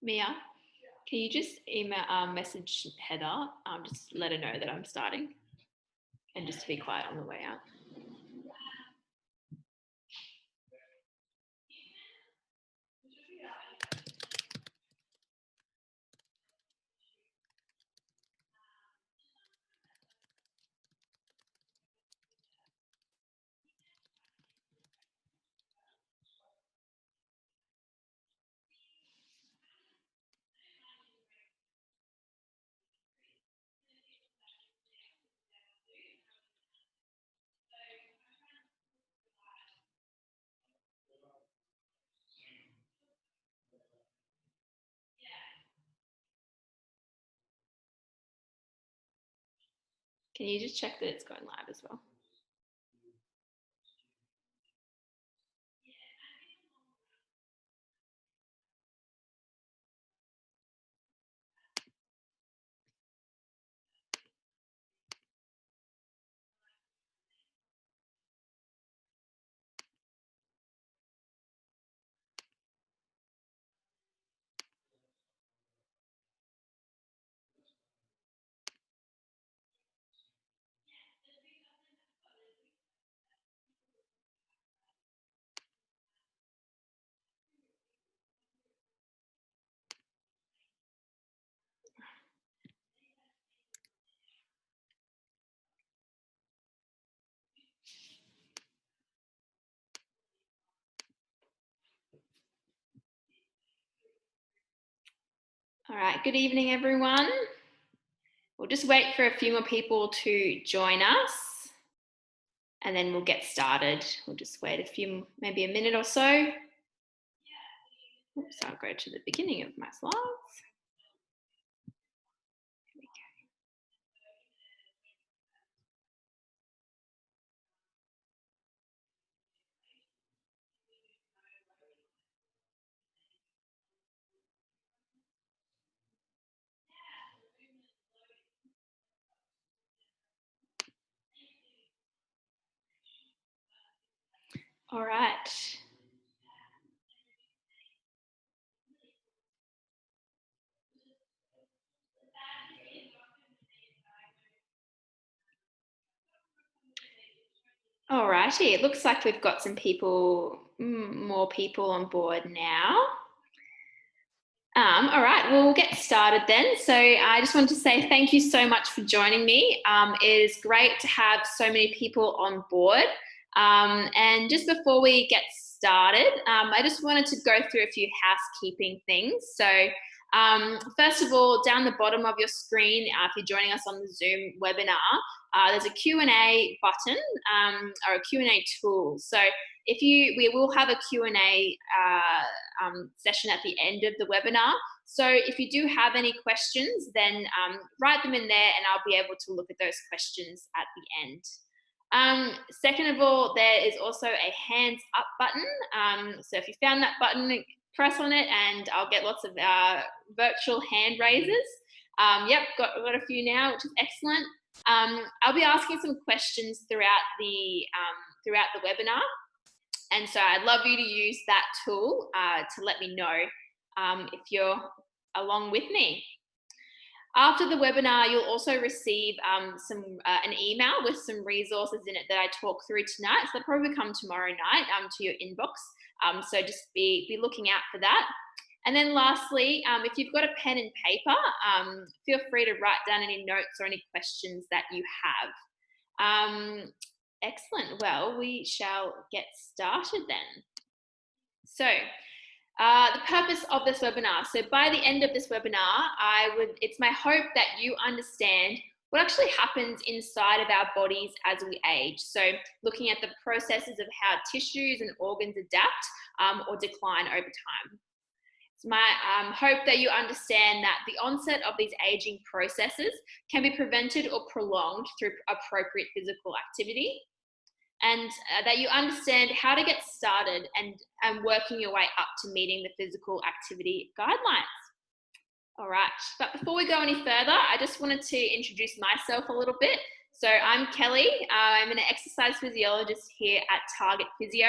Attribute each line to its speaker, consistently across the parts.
Speaker 1: Mia, can you just email message Heather, just let her know that I'm starting, and just to be quiet on the way out. Can you just check that it's going live as well? All right, good evening, everyone. We'll just wait for a few more people to join us, and then we'll get started. We'll just wait maybe a minute or so. Oops, I'll go to the beginning of my slides. Here we go. All right. All righty, it looks like we've got some people, more people on board now. All right, we'll get started then. So I just wanted to say thank you so much for joining me. It is great to have so many people on board. And just before we get started, I just wanted to go through a few housekeeping things. So first of all, down the bottom of your screen, if you're joining us on the Zoom webinar, there's a Q&A button or a Q&A tool. So we will have a Q&A session at the end of the webinar. So if you do have any questions, then write them in there and I'll be able to look at those questions at the end. Second of all, there is also a hands up button. So if you found that button, press on it and I'll get lots of virtual hand raises. Yep, got a few now, which is excellent. I'll be asking some questions throughout the webinar. And so I'd love you to use that tool to let me know if you're along with me. After the webinar, you'll also receive an email with some resources in it that I talk through tonight. So they'll probably come tomorrow night to your inbox. So just be looking out for that. And then lastly, if you've got a pen and paper, feel free to write down any notes or any questions that you have. Excellent. Well, we shall get started then. So the purpose of this webinar. So by the end of this webinar, it's my hope that you understand what actually happens inside of our bodies as we age. So looking at the processes of how tissues and organs adapt or decline over time. It's my hope that you understand that the onset of these aging processes can be prevented or prolonged through appropriate physical activity. And that you understand how to get started and working your way up to meeting the physical activity guidelines. All right, but before we go any further, I just wanted to introduce myself a little bit. So I'm Kelly. I'm an exercise physiologist here at Target Physio.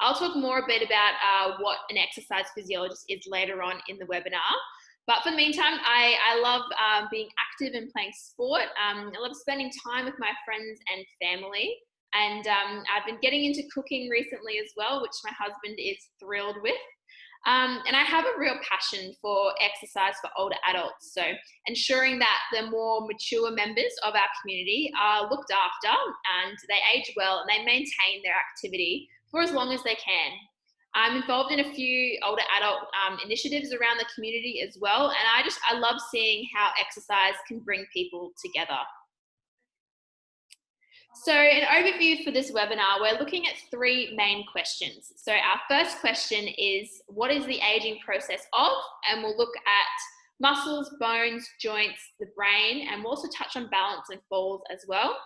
Speaker 1: I'll talk more a bit about what an exercise physiologist is later on in the webinar. But for the meantime, I love being active and playing sport. I love spending time with my friends and family. And I've been getting into cooking recently as well, which my husband is thrilled with. And I have a real passion for exercise for older adults. So ensuring that the more mature members of our community are looked after and they age well and they maintain their activity for as long as they can. I'm involved in a few older adult initiatives around the community as well. And I love seeing how exercise can bring people together. So an overview for this webinar, we're looking at three main questions. So our first question is, what is the aging process of? And we'll look at muscles, bones, joints, the brain, and we'll also touch on balance and falls as well.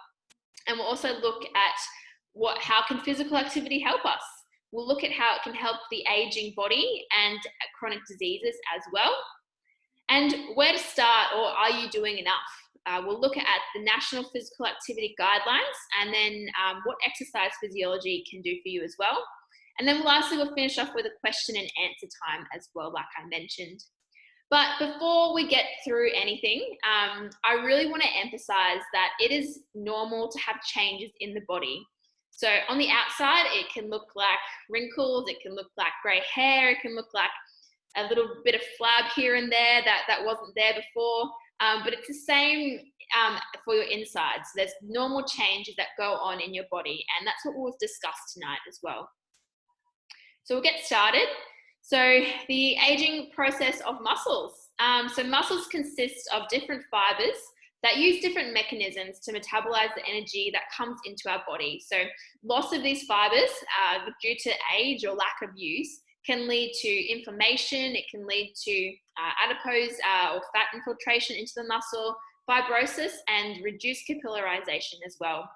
Speaker 1: And we'll also look at how can physical activity help us? We'll look at how it can help the aging body and chronic diseases as well. And where to start, or are you doing enough? We'll look at the National Physical Activity Guidelines and then what exercise physiology can do for you as well. And then lastly, we'll finish off with a question and answer time as well, like I mentioned. But before we get through anything, I really want to emphasize that it is normal to have changes in the body. So on the outside, it can look like wrinkles, it can look like grey hair, it can look like a little bit of flab here and there that wasn't there before. But it's the same for your insides. There's normal changes that go on in your body, and that's what we'll discuss tonight as well. So we'll get started. So the aging process of muscles. So muscles consist of different fibers that use different mechanisms to metabolize the energy that comes into our body. So loss of these fibers due to age or lack of use can lead to inflammation, it can lead to adipose or fat infiltration into the muscle, fibrosis, and reduced capillarization as well.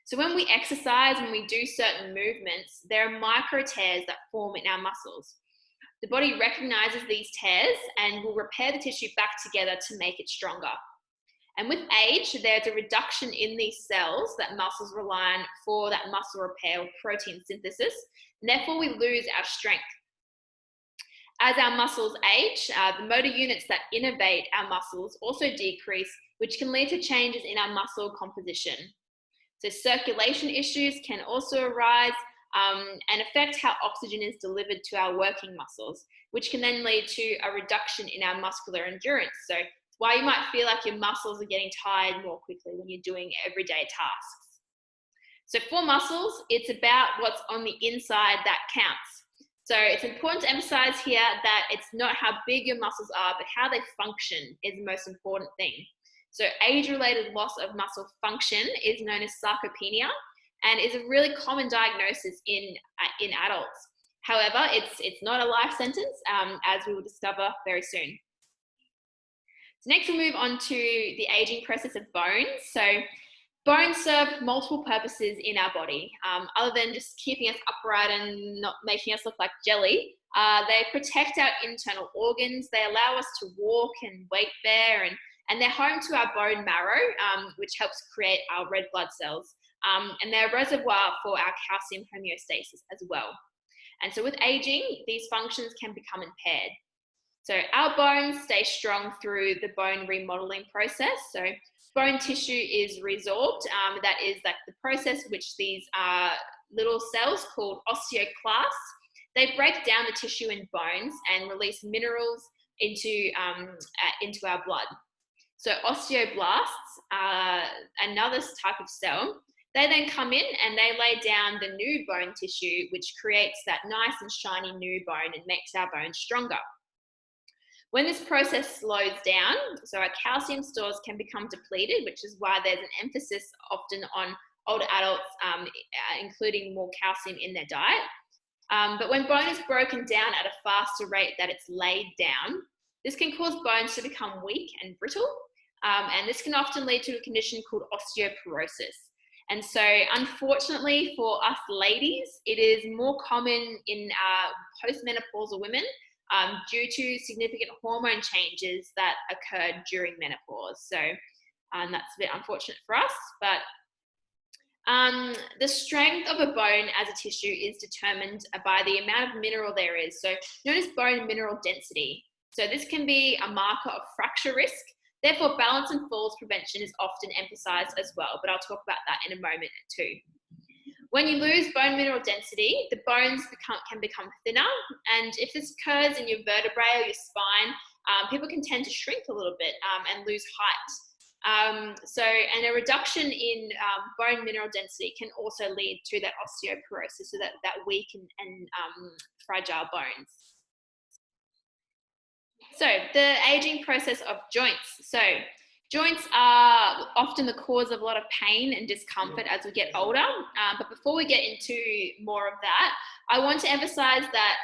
Speaker 1: So when we exercise and we do certain movements, there are micro tears that form in our muscles. The body recognizes these tears and will repair the tissue back together to make it stronger. And with age, there's a reduction in these cells that muscles rely on for that muscle repair or protein synthesis, and therefore we lose our strength. As our muscles age, the motor units that innervate our muscles also decrease, which can lead to changes in our muscle composition. So circulation issues can also arise and affect how oxygen is delivered to our working muscles, which can then lead to a reduction in our muscular endurance. So why you might feel like your muscles are getting tired more quickly when you're doing everyday tasks. So for muscles, it's about what's on the inside that counts. So it's important to emphasize here that it's not how big your muscles are, but how they function is the most important thing. So age-related loss of muscle function is known as sarcopenia and is a really common diagnosis in adults. However, it's not a life sentence, as we will discover very soon. So next we'll move on to the aging process of bones. So bones serve multiple purposes in our body. Other than just keeping us upright and not making us look like jelly, they protect our internal organs. They allow us to walk and weight bear, and they're home to our bone marrow, which helps create our red blood cells. And they're a reservoir for our calcium homeostasis as well. And so with aging, these functions can become impaired. So our bones stay strong through the bone remodeling process. So bone tissue is resorbed. That is like the process which these little cells called osteoclasts, they break down the tissue in bones and release minerals into our blood. So osteoblasts are another type of cell. They then come in and they lay down the new bone tissue, which creates that nice and shiny new bone and makes our bones stronger. When this process slows down, so our calcium stores can become depleted, which is why there's an emphasis often on older adults including more calcium in their diet. But when bone is broken down at a faster rate that it's laid down, this can cause bones to become weak and brittle. And this can often lead to a condition called osteoporosis. And so unfortunately for us ladies, it is more common in postmenopausal women due to significant hormone changes that occurred during menopause. So that's a bit unfortunate for us, but The strength of a bone as a tissue is determined by the amount of mineral there is, so known as bone mineral density. So this can be a marker of fracture risk. Therefore, balance and falls prevention is often emphasized as well, but I'll talk about that in a moment too. When you lose bone mineral density, the bones can become thinner, and if this occurs in your vertebrae or your spine, people can tend to shrink a little bit and lose height. And a reduction in bone mineral density can also lead to that osteoporosis, so that weak and fragile bones. So the aging process of joints. So joints are often the cause of a lot of pain and discomfort as we get older. But before we get into more of that, I want to emphasize that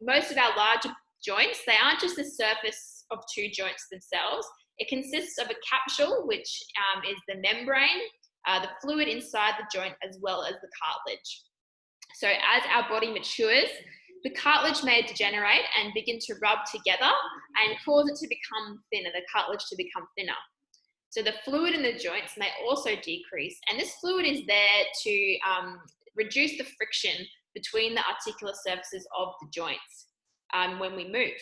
Speaker 1: most of our larger joints, they aren't just the surface of two joints themselves. It consists of a capsule, which is the membrane, the fluid inside the joint, as well as the cartilage. So as our body matures, the cartilage may degenerate and begin to rub together and cause it to become thinner, the cartilage to become thinner. So the fluid in the joints may also decrease, and this fluid is there to reduce the friction between the articular surfaces of the joints when we move.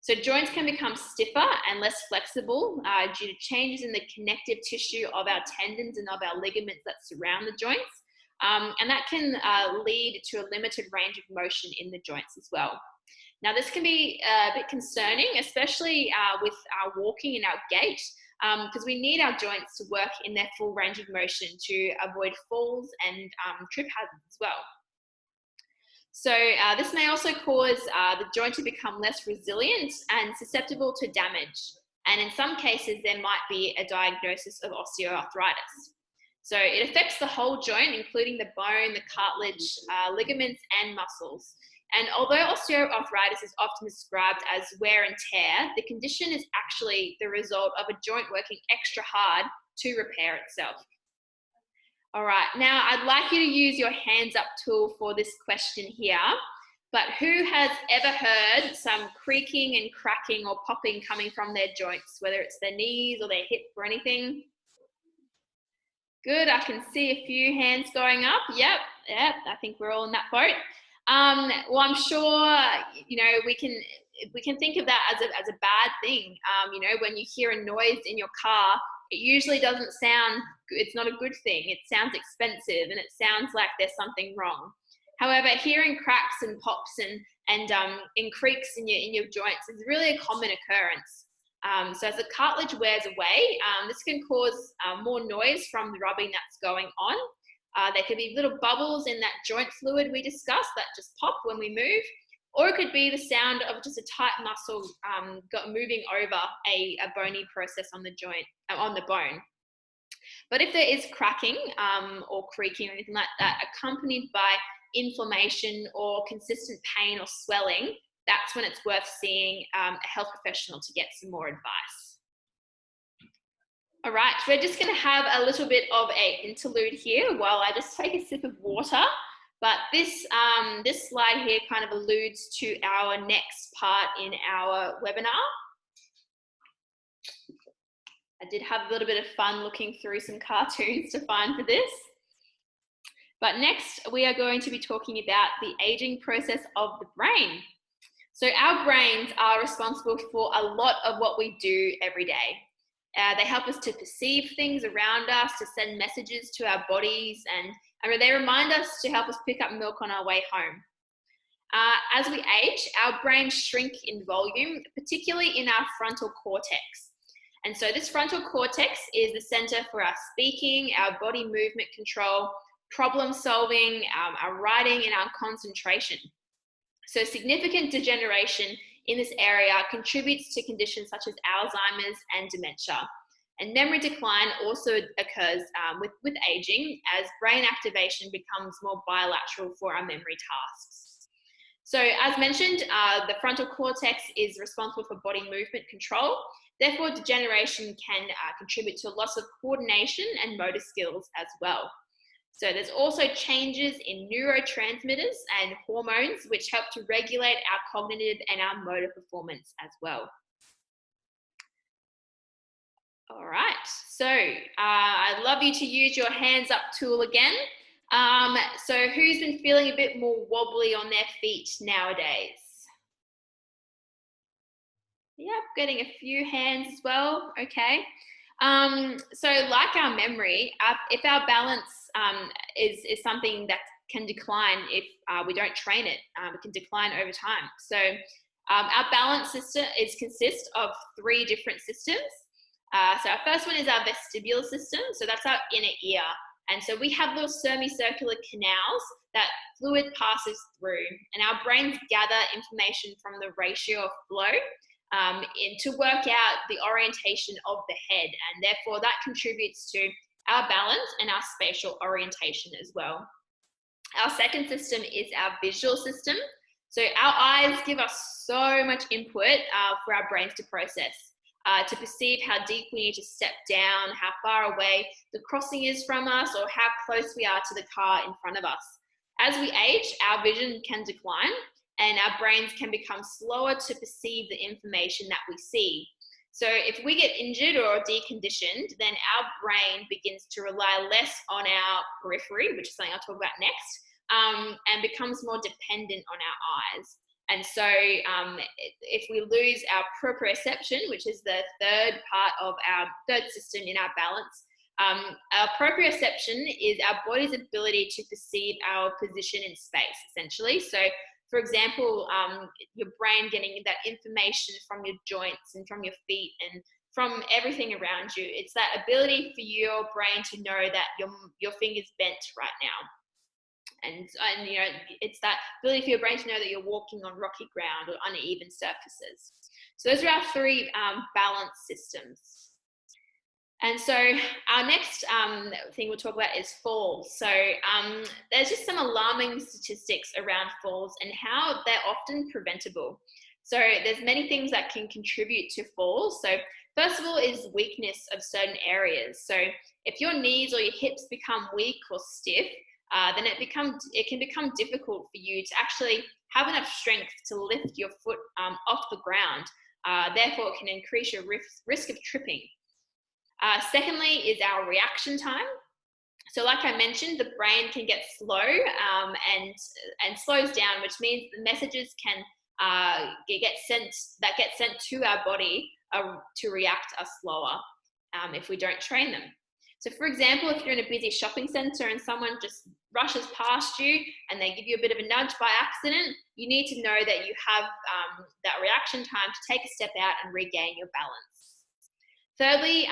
Speaker 1: So joints can become stiffer and less flexible due to changes in the connective tissue of our tendons and of our ligaments that surround the joints. And that can lead to a limited range of motion in the joints as well. Now, this can be a bit concerning, especially with our walking and our gait, because we need our joints to work in their full range of motion to avoid falls and trip hazards as well. So this may also cause the joint to become less resilient and susceptible to damage. And in some cases, there might be a diagnosis of osteoarthritis. So it affects the whole joint, including the bone, the cartilage, ligaments, and muscles. And although osteoarthritis is often described as wear and tear, the condition is actually the result of a joint working extra hard to repair itself. All right, now I'd like you to use your hands up tool for this question here. But who has ever heard some creaking and cracking or popping coming from their joints, whether it's their knees or their hip or anything? Good, I can see a few hands going up. Yep, I think we're all in that boat. Well, I'm sure, you know, we can think of that as a bad thing. You know, when you hear a noise in your car, it usually doesn't sound, it's not a good thing. It sounds expensive and it sounds like there's something wrong. However, hearing cracks and pops and creaks in your joints is really a common occurrence. So as the cartilage wears away, this can cause more noise from the rubbing that's going on. There could be little bubbles in that joint fluid we discussed that just pop when we move, or it could be the sound of just a tight muscle moving over a bony process on the joint, on the bone. But if there is cracking or creaking or anything like that, accompanied by inflammation or consistent pain or swelling, that's when it's worth seeing a health professional to get some more advice. All right, we're just going to have a little bit of an interlude here while I just take a sip of water. But this slide here kind of alludes to our next part in our webinar. I did have a little bit of fun looking through some cartoons to find for this. But next, we are going to be talking about the aging process of the brain. So our brains are responsible for a lot of what we do every day. They help us to perceive things around us, to send messages to our bodies, and they remind us to help us pick up milk on our way home. As we age, our brains shrink in volume, particularly in our frontal cortex. And so this frontal cortex is the center for our speaking, our body movement control, problem solving, our writing, and our concentration. So significant degeneration in this area contributes to conditions such as Alzheimer's and dementia. And memory decline also occurs with aging as brain activation becomes more bilateral for our memory tasks. So as mentioned, the frontal cortex is responsible for body movement control. Therefore, degeneration can contribute to a loss of coordination and motor skills as well. So there's also changes in neurotransmitters and hormones which help to regulate our cognitive and our motor performance as well. All right, so I'd love you to use your hands up tool again. So who's been feeling a bit more wobbly on their feet nowadays? Yep, getting a few hands as well. Okay. So like our memory, if our balance is something that can decline if we don't train it, it can decline over time. So our balance system consists of 3 different systems. So our first one is our vestibular system. So that's our inner ear. And so we have little semicircular canals that fluid passes through, and our brains gather information from the ratio of flow to work out the orientation of the head, and therefore that contributes to our balance and our spatial orientation as well. Our second system is our visual system. So our eyes give us so much input for our brains to process, to perceive how deep we need to step down, how far away the crossing is from us, or how close we are to the car in front of us. As we age, our vision can decline, and our brains can become slower to perceive the information that we see. So if we get injured or deconditioned, then our brain begins to rely less on our periphery, which is something I'll talk about next, and becomes more dependent on our eyes. And so if we lose our proprioception, which is the third part of our third system in our balance, our proprioception is our body's ability to perceive our position in space, essentially. So for example, your brain getting that information from your joints and from your feet and from everything around you. It's that ability for your brain to know that your finger's bent right now. And you know, it's that ability for your brain to know that you're walking on rocky ground or uneven surfaces. So those are our 3 balance systems. And so our next thing we'll talk about is falls. So there's just some alarming statistics around falls and how they're often preventable. So there's many things that can contribute to falls. So first of all is weakness of certain areas. So if your knees or your hips become weak or stiff, then it can become difficult for you to actually have enough strength to lift your foot off the ground. Therefore, it can increase your risk of tripping. Secondly is our reaction time. So like I mentioned, the brain can get slow and slows down, which means the messages can get sent to our body to react are slower if we don't train them. So for example, if you're in a busy shopping center and someone just rushes past you and they give you a bit of a nudge by accident, you need to know that you have that reaction time to take a step out and regain your balance. Thirdly,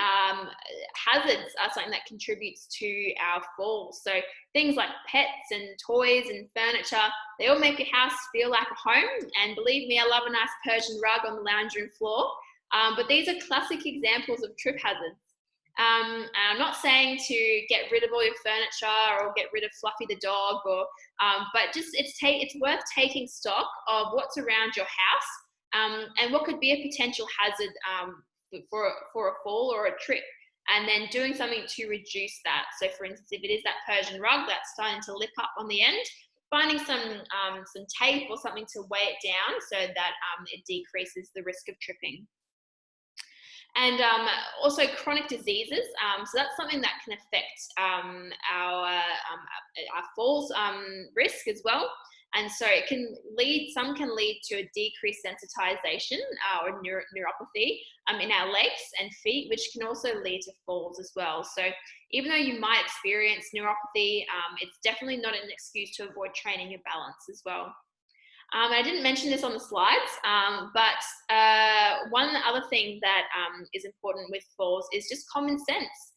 Speaker 1: hazards are something that contributes to our falls. So things like pets and toys and furniture, they all make your house feel like a home. And believe me, I love a nice Persian rug on the lounge room floor. But these are classic examples of trip hazards. I'm not saying to get rid of all your furniture or get rid of Fluffy the dog, but just it's worth taking stock of what's around your house and what could be a potential hazard for a fall or a trip, and then doing something to reduce that. So for instance, if it is that Persian rug that's starting to lip up on the end, finding some tape or something to weigh it down so that it decreases the risk of tripping. And also chronic diseases. So that's something that can affect our falls risk as well. And so some can lead to a decreased sensitization or neuropathy in our legs and feet, which can also lead to falls as well. So even though you might experience neuropathy, it's definitely not an excuse to avoid training your balance as well. I didn't mention this on the slides, but one other thing that is important with falls is just common sense.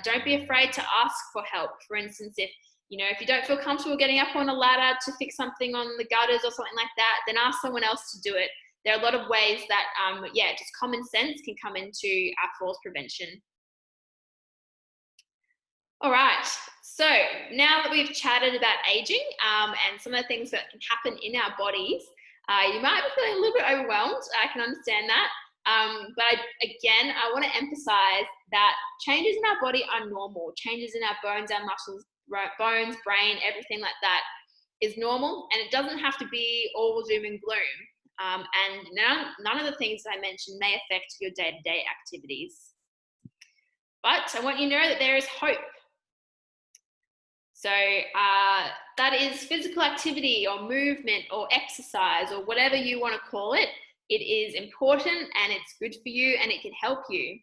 Speaker 1: Don't be afraid to ask for help. For instance, if you don't feel comfortable getting up on a ladder to fix something on the gutters or something like that, then ask someone else to do it. There are a lot of ways that, just common sense can come into our falls prevention. All right, so now that we've chatted about aging and some of the things that can happen in our bodies, you might be feeling a little bit overwhelmed. I can understand that. But I want to emphasize that changes in our body are normal. Changes in our bones, our muscles, bones, brain, everything like that is normal, and it doesn't have to be all doom and gloom. and none of the things that I mentioned may affect your day-to-day activities. But I want you to know that there is hope. So that is physical activity or movement or exercise or whatever you want to call it. It is important and it's good for you and it can help you.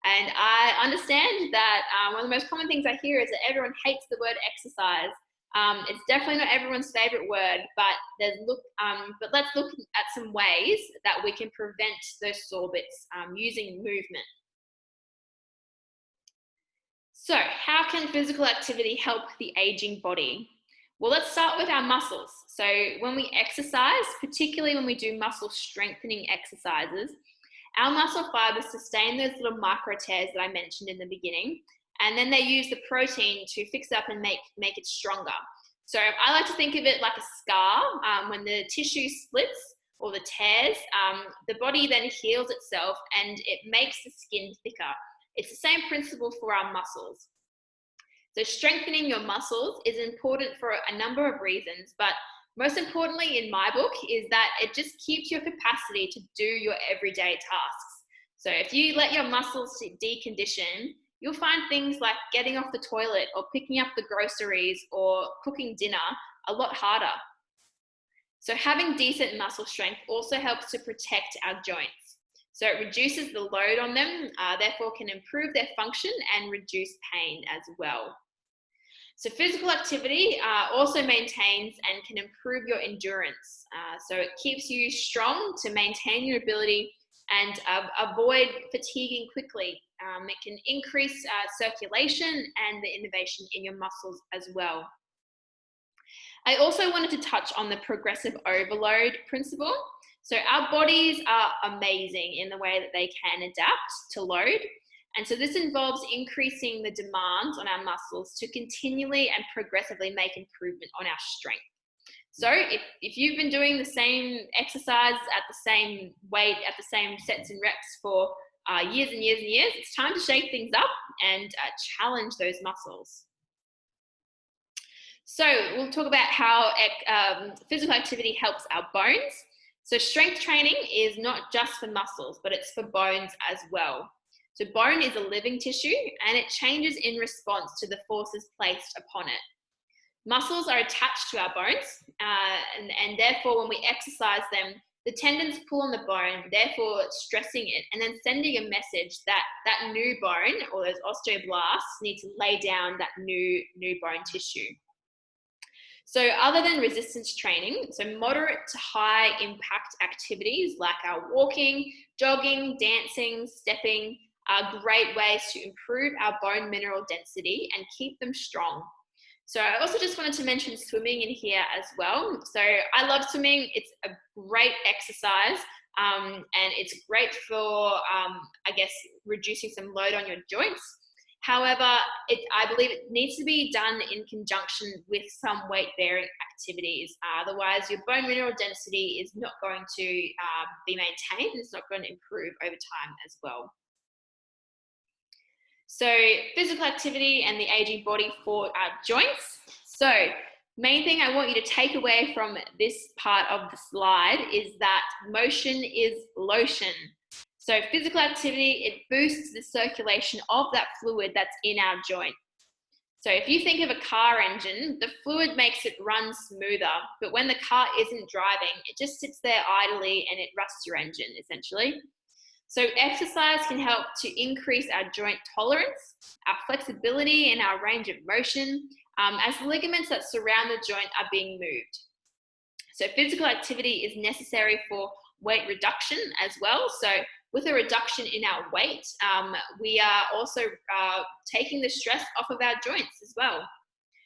Speaker 1: And I understand that one of the most common things I hear is that everyone hates the word exercise. It's definitely not everyone's favorite word, but let's look at some ways that we can prevent those sore bits using movement. So how can physical activity help the aging body? Well, let's start with our muscles. So when we exercise, particularly when we do muscle strengthening exercises, our muscle fibers sustain those little micro tears that I mentioned in the beginning, and then they use the protein to fix up and make it stronger. So I like to think of it like a scar. When the tissue splits or the tears, the body then heals itself and it makes the skin thicker. It's the same principle for our muscles. So strengthening your muscles is important for a number of reasons, but most importantly in my book is that it just keeps your capacity to do your everyday tasks. So if you let your muscles decondition, you'll find things like getting off the toilet or picking up the groceries or cooking dinner a lot harder. So having decent muscle strength also helps to protect our joints. So it reduces the load on them, therefore can improve their function and reduce pain as well. So physical activity also maintains and can improve your endurance. So it keeps you strong to maintain your ability and avoid fatiguing quickly. It can increase circulation and the innervation in your muscles as well. I also wanted to touch on the progressive overload principle. So our bodies are amazing in the way that they can adapt to load. And so this involves increasing the demands on our muscles to continually and progressively make improvement on our strength. So if you've been doing the same exercise at the same weight, at the same sets and reps for years and years and years, it's time to shake things up and challenge those muscles. So we'll talk about how physical activity helps our bones. So strength training is not just for muscles, but it's for bones as well. So bone is a living tissue and it changes in response to the forces placed upon it. Muscles are attached to our bones and therefore when we exercise them, the tendons pull on the bone, therefore stressing it and then sending a message that that new bone or those osteoblasts need to lay down that new bone tissue. So other than resistance training, so moderate to high impact activities like our walking, jogging, dancing, stepping are great ways to improve our bone mineral density and keep them strong. So I also just wanted to mention swimming in here as well. So I love swimming. It's a great exercise and it's great for, I guess, reducing some load on your joints. However, I believe it needs to be done in conjunction with some weight-bearing activities. Otherwise, your bone mineral density is not going to be maintained. It's not going to improve over time as well. So physical activity and the aging body for our joints. So main thing I want you to take away from this part of the slide is that motion is lotion. So physical activity, it boosts the circulation of that fluid that's in our joint. So if you think of a car engine, the fluid makes it run smoother, but when the car isn't driving, it just sits there idly and it rusts your engine essentially. So exercise can help to increase our joint tolerance, our flexibility and our range of motion as the ligaments that surround the joint are being moved. So physical activity is necessary for weight reduction as well. So with a reduction in our weight, we are also taking the stress off of our joints as well.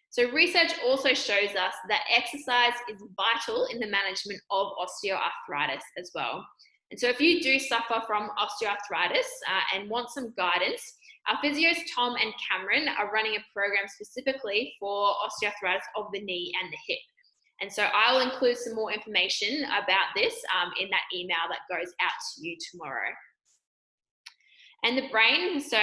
Speaker 1: So research also shows us that exercise is vital in the management of osteoarthritis as well. And so if you do suffer from osteoarthritis and want some guidance, our physios Tom and Cameron are running a program specifically for osteoarthritis of the knee and the hip. And so I will include some more information about this in that email that goes out to you tomorrow. And the brain, so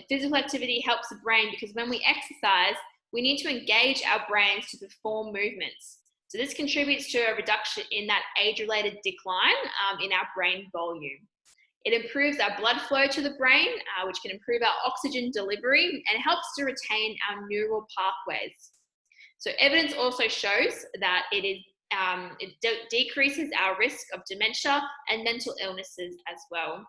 Speaker 1: physical activity helps the brain because when we exercise, we need to engage our brains to perform movements. So this contributes to a reduction in that age-related decline in our brain volume. It improves our blood flow to the brain, which can improve our oxygen delivery and helps to retain our neural pathways. So evidence also shows that it decreases our risk of dementia and mental illnesses as well.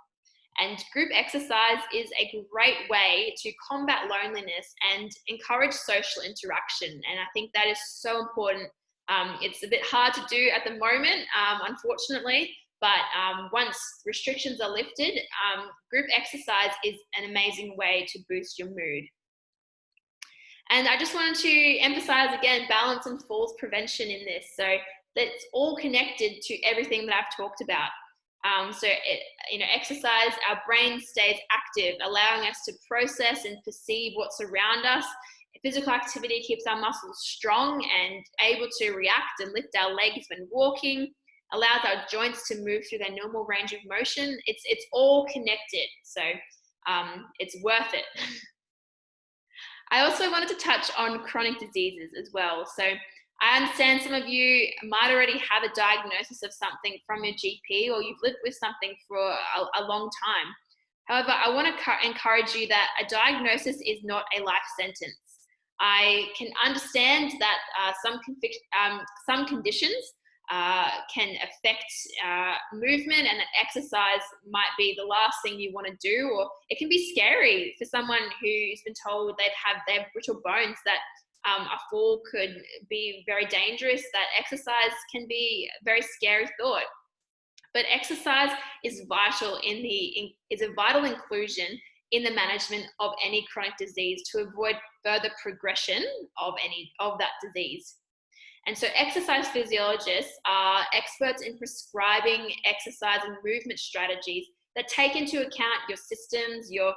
Speaker 1: And group exercise is a great way to combat loneliness and encourage social interaction. And I think that is so important. It's a bit hard to do at the moment, unfortunately, but once restrictions are lifted, group exercise is an amazing way to boost your mood. And I just wanted to emphasize again, balance and falls prevention in this. So that's all connected to everything that I've talked about. Exercise, our brain stays active, allowing us to process and perceive what's around us. Physical activity keeps our muscles strong and able to react and lift our legs when walking, allows our joints to move through their normal range of motion. It's all connected, so it's worth it. I also wanted to touch on chronic diseases as well. So I understand some of you might already have a diagnosis of something from your GP, or you've lived with something for a long time. However, I want to encourage you that a diagnosis is not a life sentence. I can understand that some conditions can affect movement, and that exercise might be the last thing you want to do, or it can be scary for someone who's been told they have brittle bones, that a fall could be very dangerous, that exercise can be a very scary thought. But exercise is vital is a vital inclusion in the management of any chronic disease to avoid further progression of that disease. And so exercise physiologists are experts in prescribing exercise and movement strategies that take into account your symptoms, your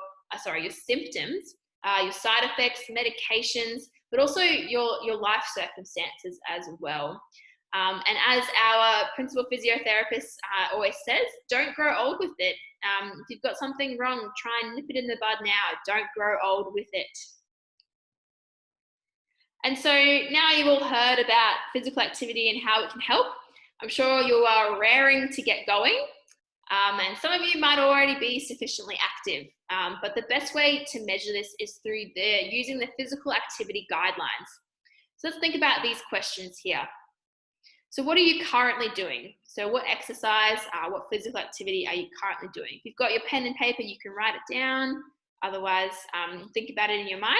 Speaker 1: side effects, medications, but also your life circumstances as well. And as our principal physiotherapist always says, don't grow old with it. If you've got something wrong, try and nip it in the bud now. Don't grow old with it. And so now you've all heard about physical activity and how it can help. I'm sure you are raring to get going. And some of you might already be sufficiently active. But the best way to measure this is through using the physical activity guidelines. So let's think about these questions here. So what are you currently doing? So what exercise, what physical activity are you currently doing? If you've got your pen and paper, you can write it down. Otherwise, think about it in your mind.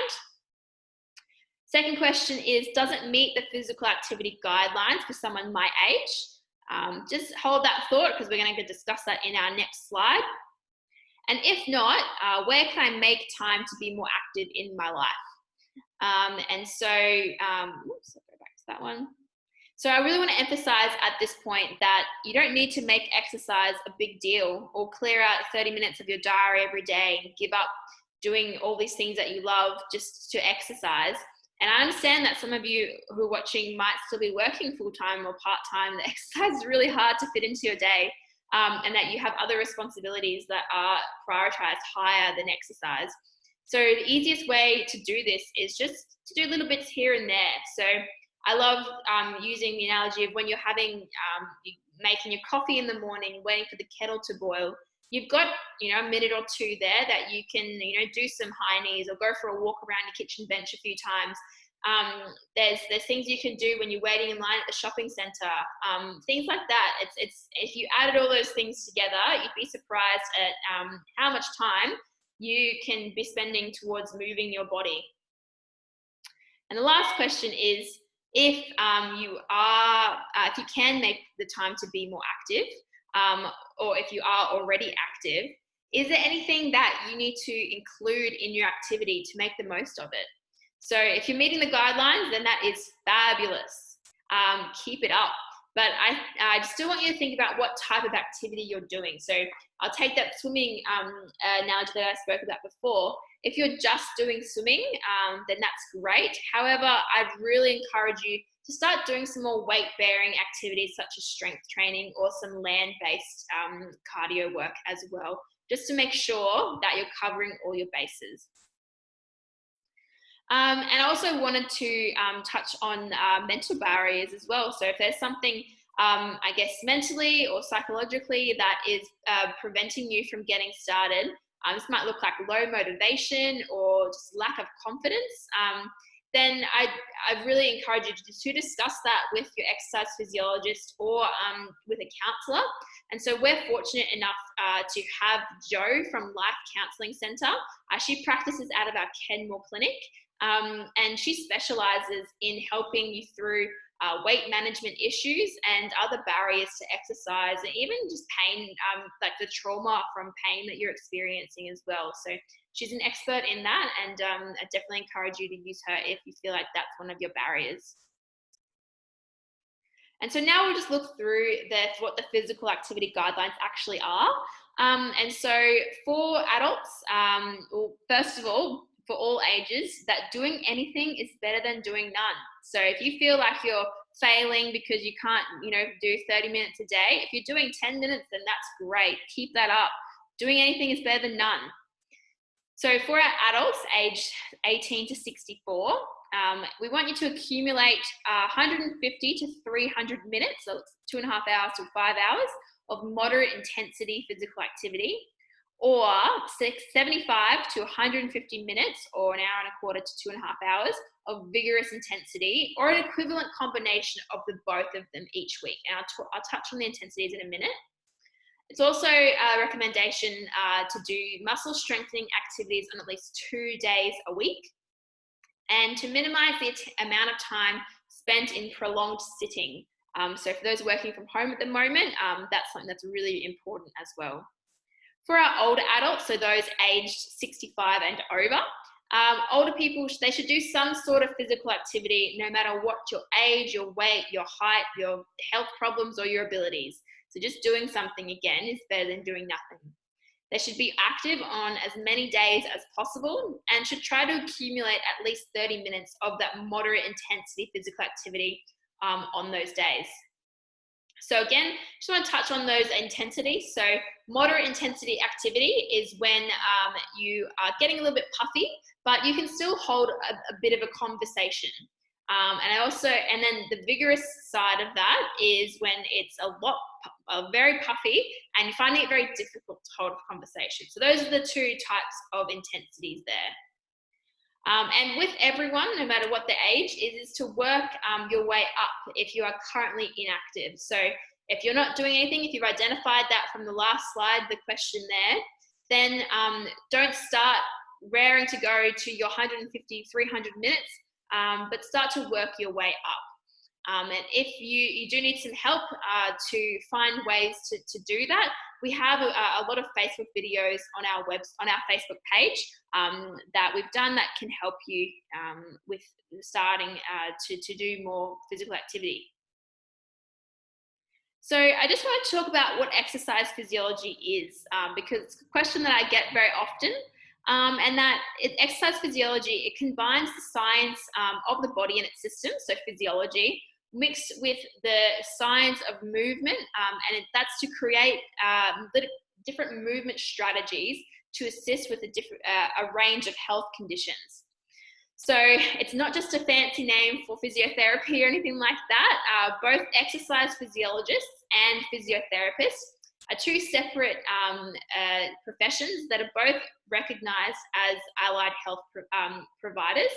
Speaker 1: Second question is, does it meet the physical activity guidelines for someone my age? Just hold that thought, because we're going to discuss that in our next slide. And if not, where can I make time to be more active in my life? Oops, I'll go back to that one. So I really want to emphasize at this point that you don't need to make exercise a big deal or clear out 30 minutes of your diary every day and give up doing all these things that you love just to exercise. And I understand that some of you who are watching might still be working full-time or part-time. The exercise is really hard to fit into your day, and that you have other responsibilities that are prioritized higher than exercise. So the easiest way to do this is just to do little bits here and there. So I love using the analogy of when you're making your coffee in the morning, waiting for the kettle to boil. You've got, a minute or two there that you can, do some high knees or go for a walk around your kitchen bench a few times. There's things you can do when you're waiting in line at the shopping center, things like that. It's if you added all those things together, you'd be surprised at how much time you can be spending towards moving your body. And the last question is, if you can make the time to be more active, or if you are already active, is there anything that you need to include in your activity to make the most of it? So if you're meeting the guidelines, then that is fabulous. Keep it up. But I still want you to think about what type of activity you're doing. So I'll take that swimming analogy that I spoke about before. If you're just doing swimming, then that's great. However, I'd really encourage you to start doing some more weight-bearing activities such as strength training or some land-based cardio work as well, just to make sure that you're covering all your bases. And I also wanted to touch on mental barriers as well. So if there's something, I guess, mentally or psychologically that is preventing you from getting started, this might look like low motivation or just lack of confidence, then I really encourage you to discuss that with your exercise physiologist or with a counsellor. And so we're fortunate enough to have Jo from Life Counselling Centre. She practices out of our Kenmore clinic, and she specialises in helping you through weight management issues and other barriers to exercise, and even just pain, like the trauma from pain that you're experiencing as well. So she's an expert in that, and I definitely encourage you to use her if you feel like that's one of your barriers. And so now we'll just look through what the physical activity guidelines actually are. And so for adults, well, first of all, for all ages, that doing anything is better than doing none. So if you feel like you're failing because you can't, do 30 minutes a day, if you're doing 10 minutes, then that's great. Keep that up. Doing anything is better than none. So for our adults aged 18 to 64, we want you to accumulate 150 to 300 minutes, so it's 2.5 hours to 5 hours of moderate intensity physical activity, or 75 to 150 minutes, or an hour and a quarter to 2.5 hours of vigorous intensity, or an equivalent combination of the both of them each week. And I'll touch on the intensities in a minute. It's also a recommendation to do muscle strengthening activities on at least 2 days a week, and to minimize the amount of time spent in prolonged sitting. So for those working from home at the moment, that's something that's really important as well. For our older adults, so those aged 65 and over, older people, they should do some sort of physical activity no matter what your age, your weight, your height, your health problems, or your abilities. So just doing something, again, is better than doing nothing. They should be active on as many days as possible and should try to accumulate at least 30 minutes of that moderate intensity physical activity on those days. So again, just want to touch on those intensities. So moderate intensity activity is when you are getting a little bit puffy, but you can still hold a bit of a conversation. And then the vigorous side of that is when it's very puffy and you're finding it very difficult to hold a conversation. So those are the two types of intensities there. And with everyone, no matter what the age, is to work your way up if you are currently inactive. So if you're not doing anything, if you've identified that from the last slide, the question there, then don't start raring to go to your 150, 300 minutes, but start to work your way up. And if you do need some help to find ways to do that, we have a lot of Facebook videos on our Facebook page that we've done that can help you with starting to do more physical activity. So I just want to talk about what exercise physiology is, because it's a question that I get very often. And that exercise physiology, it combines the science of the body and its systems, so physiology, mixed with the science of movement, and that's to create different movement strategies to assist with a range of health conditions. So it's not just a fancy name for physiotherapy or anything like that. Both exercise physiologists and physiotherapists are two separate professions that are both recognized as allied health providers.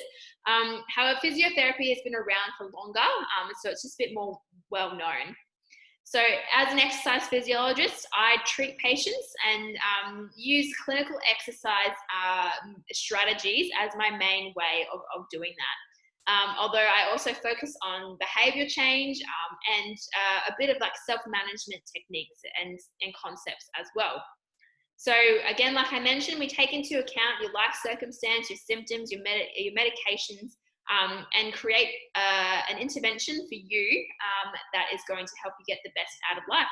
Speaker 1: However, physiotherapy has been around for longer, so it's just a bit more well known. So as an exercise physiologist, I treat patients and use clinical exercise strategies as my main way of doing that. Although I also focus on behavior change and a bit of like self-management techniques and concepts as well. So again, like I mentioned, we take into account your life circumstance, your symptoms, your medications, and create an intervention for you that is going to help you get the best out of life.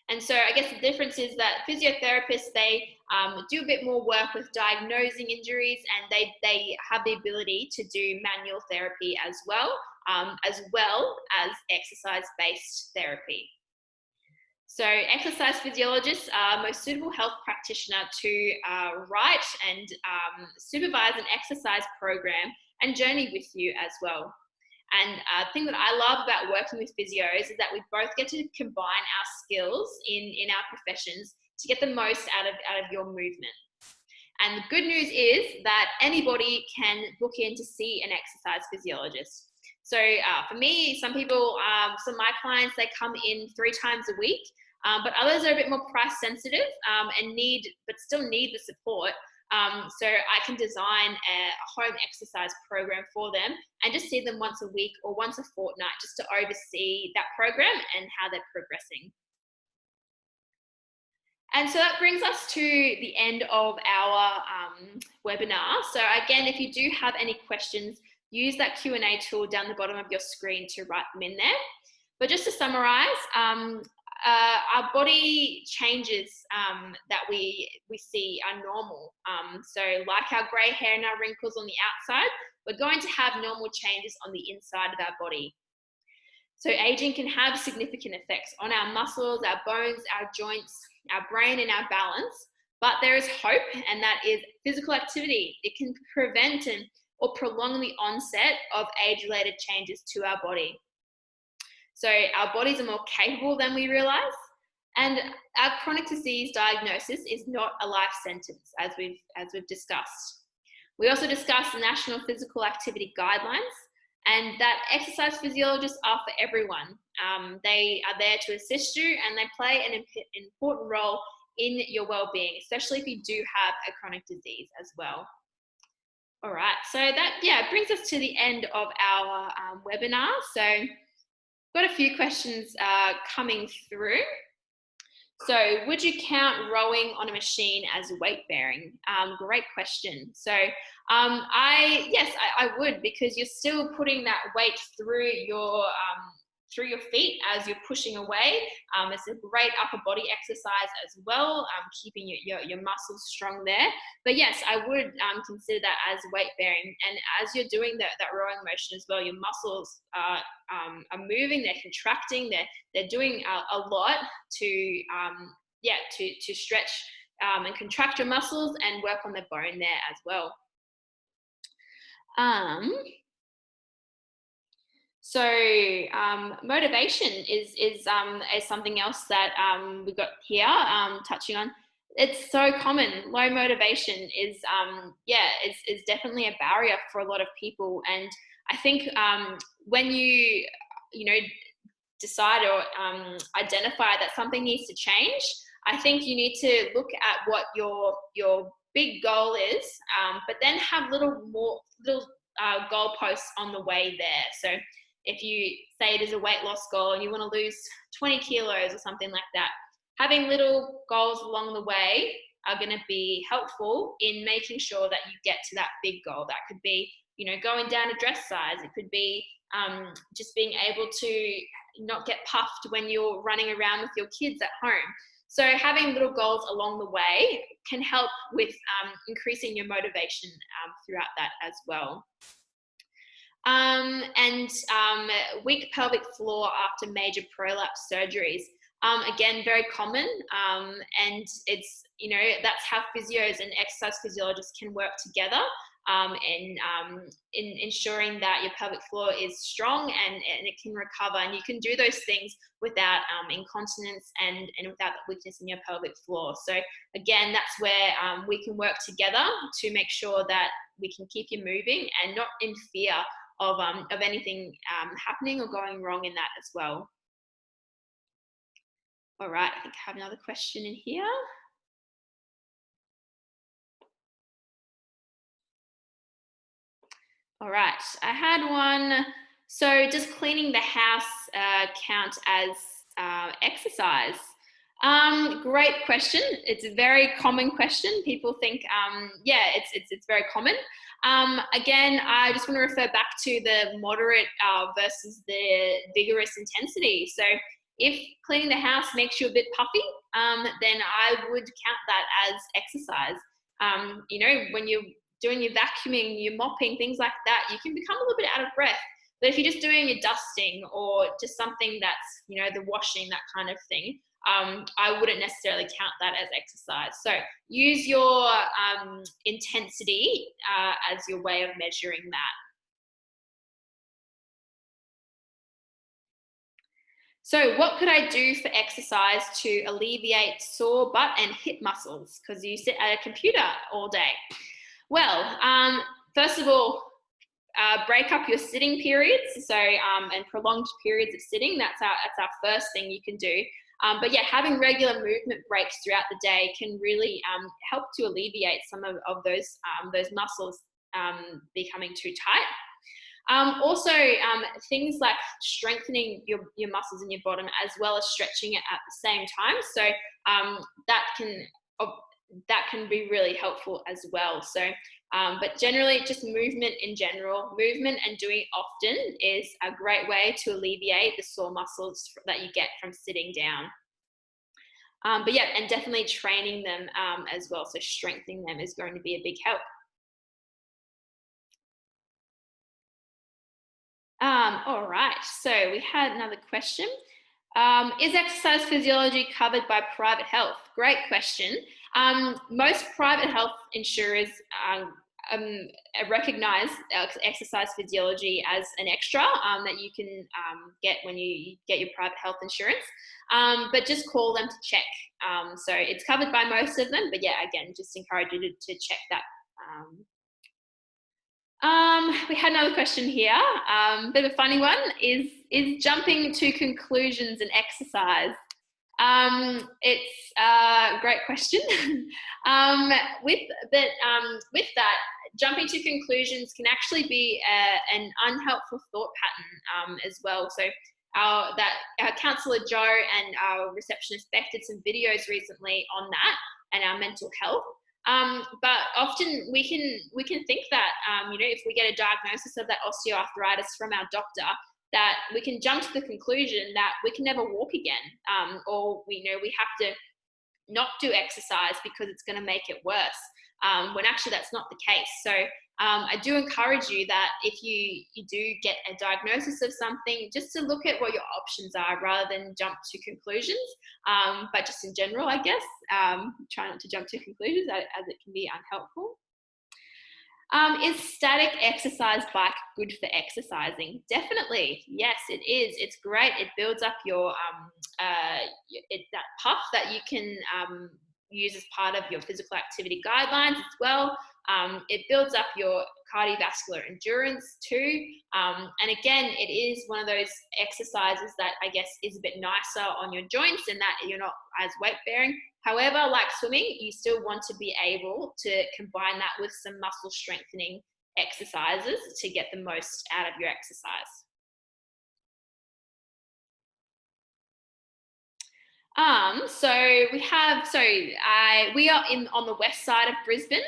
Speaker 1: And so I guess the difference is that physiotherapists, they do a bit more work with diagnosing injuries, and they have the ability to do manual therapy as well as exercise-based therapy. So exercise physiologists are most suitable health practitioner to write and supervise an exercise program and journey with you as well. And the thing that I love about working with physios is that we both get to combine our skills in our professions to get the most out of your movement. And the good news is that anybody can book in to see an exercise physiologist. So for me, some people, some of my clients, they come in 3 times a week, but others are a bit more price sensitive and but still need the support. So I can design a home exercise program for them and just see them once a week or once a fortnight just to oversee that program and how they're progressing. And so that brings us to the end of our webinar. So again, if you do have any questions, use that Q&A tool down the bottom of your screen to write them in there. But just to summarize, our body changes that we see are normal. So like our grey hair and our wrinkles on the outside, we're going to have normal changes on the inside of our body. So aging can have significant effects on our muscles, our bones, our joints, our brain, and our balance. But there is hope, and that is physical activity. It can prevent or prolong the onset of age-related changes to our body. So our bodies are more capable than we realize, and our chronic disease diagnosis is not a life sentence, as we've discussed. We also discussed the National Physical Activity Guidelines, and that exercise physiologists are for everyone. They are there to assist you, and they play an important role in your well-being, especially if you do have a chronic disease as well. All right, so that brings us to the end of our webinar. So got a few questions coming through. So would you count rowing on a machine as weight bearing? Great question. So yes, I would, because you're still putting that weight through your feet as you're pushing away. It's a great upper body exercise as well, keeping your muscles strong there. But yes, I would consider that as weight bearing. And as you're doing that rowing motion as well, your muscles are moving, they're contracting, they're doing a lot to stretch and contract your muscles and work on the bone there as well. So motivation is something else that we've got here touching on. It's so common. Low motivation is definitely a barrier for a lot of people. And I think when you decide or identify that something needs to change, I think you need to look at what your big goal is, but then have little goalposts on the way there. So if you say it is a weight loss goal and you want to lose 20 kilos or something like that, having little goals along the way are going to be helpful in making sure that you get to that big goal. That could be, going down a dress size. It could be just being able to not get puffed when you're running around with your kids at home. So having little goals along the way can help with increasing your motivation throughout that as well. Weak pelvic floor after major prolapse surgeries. Again, very common, and it's, that's how physios and exercise physiologists can work together in ensuring that your pelvic floor is strong and it can recover, and you can do those things without incontinence and without weakness in your pelvic floor. So again, that's where we can work together to make sure that we can keep you moving and not in fear of anything happening or going wrong in that as well. All right, I think I have another question in here. All right, I had one. So does cleaning the house count as exercise? Great question. It's a very common question. People think, it's very common. Again, I just want to refer back to the moderate versus the vigorous intensity. So if cleaning the house makes you a bit puffy, then I would count that as exercise. When you're doing your vacuuming, your mopping, things like that, you can become a little bit out of breath. But if you're just doing your dusting or just something that's, the washing, that kind of thing, I wouldn't necessarily count that as exercise. So use your intensity as your way of measuring that. So what could I do for exercise to alleviate sore butt and hip muscles? Because you sit at a computer all day. Well, first of all, break up your sitting periods. So and prolonged periods of sitting. That's our first thing you can do. But yeah, having regular movement breaks throughout the day can really help to alleviate some of those muscles becoming too tight. Also, things like strengthening your muscles in your bottom as well as stretching it at the same time. So that can be really helpful as well. So, but generally, just movement in general, movement and doing it often is a great way to alleviate the sore muscles that you get from sitting down. But yeah, and definitely training them as well. So strengthening them is going to be a big help. All right, so we had another question. Is exercise physiology covered by private health? Great question. Most private health insurers recognize exercise physiology as an extra that you can get when you get your private health insurance, but just call them to check. So it's covered by most of them, but yeah, again, just encourage you to check that. We had another question here, bit of a funny one. Is jumping to conclusions an exercise? It's a great question. With that, jumping to conclusions can actually be an unhelpful thought pattern as well. So our counsellor Joe and our receptionist Beck did some videos recently on that and our mental health. But often we can think that if we get a diagnosis of that osteoarthritis from our doctor, that we can jump to the conclusion that we can never walk again, or we have to not do exercise because it's going to make it worse, when actually that's not the case. So I do encourage you that if you do get a diagnosis of something, just to look at what your options are rather than jump to conclusions. But just in general, I guess, try not to jump to conclusions as it can be unhelpful. Is static exercise bike good for exercising? Definitely, yes, it is. It's great. It builds up your that puff that you can use as part of your physical activity guidelines as well. It builds up your cardiovascular endurance too. And again, it is one of those exercises that I guess is a bit nicer on your joints and that you're not as weight bearing. However, like swimming, you still want to be able to combine that with some muscle strengthening exercises to get the most out of your exercise. We are on the west side of Brisbane.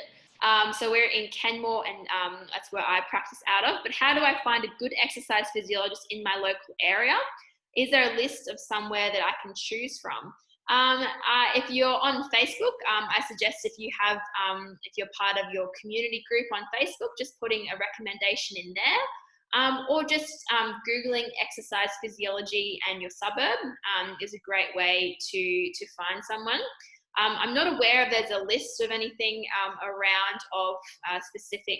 Speaker 1: So we're in Kenmore, and that's where I practice out of. But how do I find a good exercise physiologist in my local area? Is there a list of somewhere that I can choose from? If you're on Facebook, I suggest if you're part of your community group on Facebook, just putting a recommendation in there. Or just Googling exercise physiology and your suburb is a great way to find someone. I'm not aware if there's a list of anything around of specific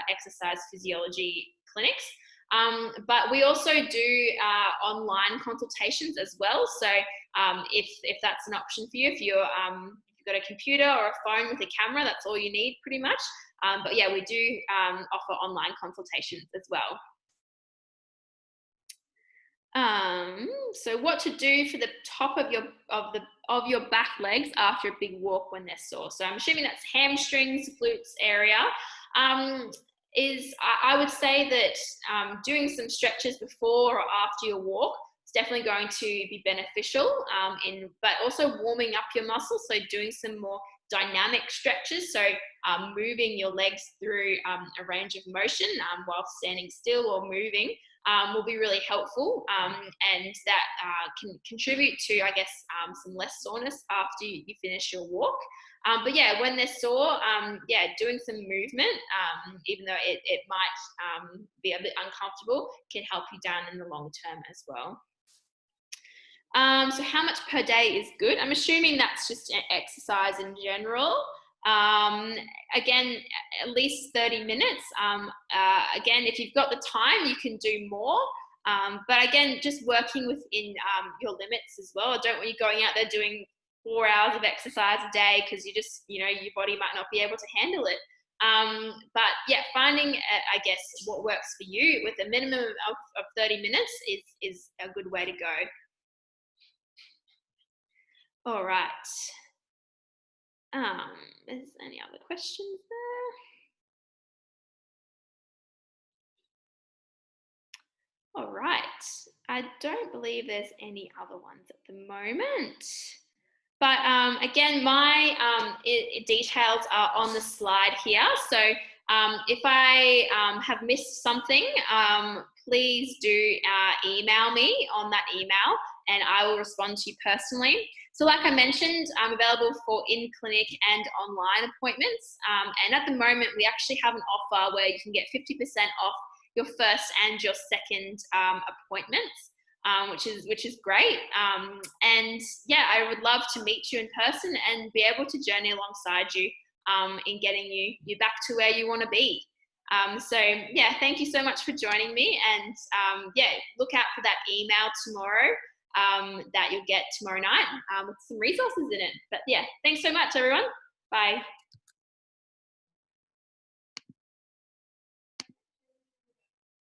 Speaker 1: exercise physiology clinics, but we also do online consultations as well. So if that's an option for you, if you've got a computer or a phone with a camera, that's all you need pretty much. But yeah, we do offer online consultations as well. So what to do for the top of your back legs after a big walk when they're sore? So I'm assuming that's hamstrings, glutes area. I would say that doing some stretches before or after your walk is definitely going to be beneficial. But also warming up your muscles, so doing some more dynamic stretches, so moving your legs through a range of motion while standing still or moving will be really helpful, and that can contribute to, I guess, some less soreness after you finish your walk. But yeah, when they're sore, doing some movement, even though it might be a bit uncomfortable, can help you down in the long term as well. So how much per day is good? I'm assuming that's just exercise in general. Again, at least 30 minutes. Again, if you've got the time, you can do more. But again, just working within your limits as well. I don't want you going out there doing 4 hours of exercise a day because you just, your body might not be able to handle it. But yeah, finding, I guess, what works for you with a minimum of 30 minutes is a good way to go. All right. Is there any other questions there? All right. I don't believe there's any other ones at the moment. But again, my details are on the slide here. So if I have missed something, please do email me on that email and I will respond to you personally. So like I mentioned, I'm available for in-clinic and online appointments. And at the moment, we actually have an offer where you can get 50% off your first and your second appointments. Which is great. And yeah, I would love to meet you in person and be able to journey alongside you in getting you back to where you want to be. So yeah, thank you so much for joining me. And yeah, look out for that email tomorrow that you'll get tomorrow night with some resources in it. But yeah, thanks so much, everyone. Bye.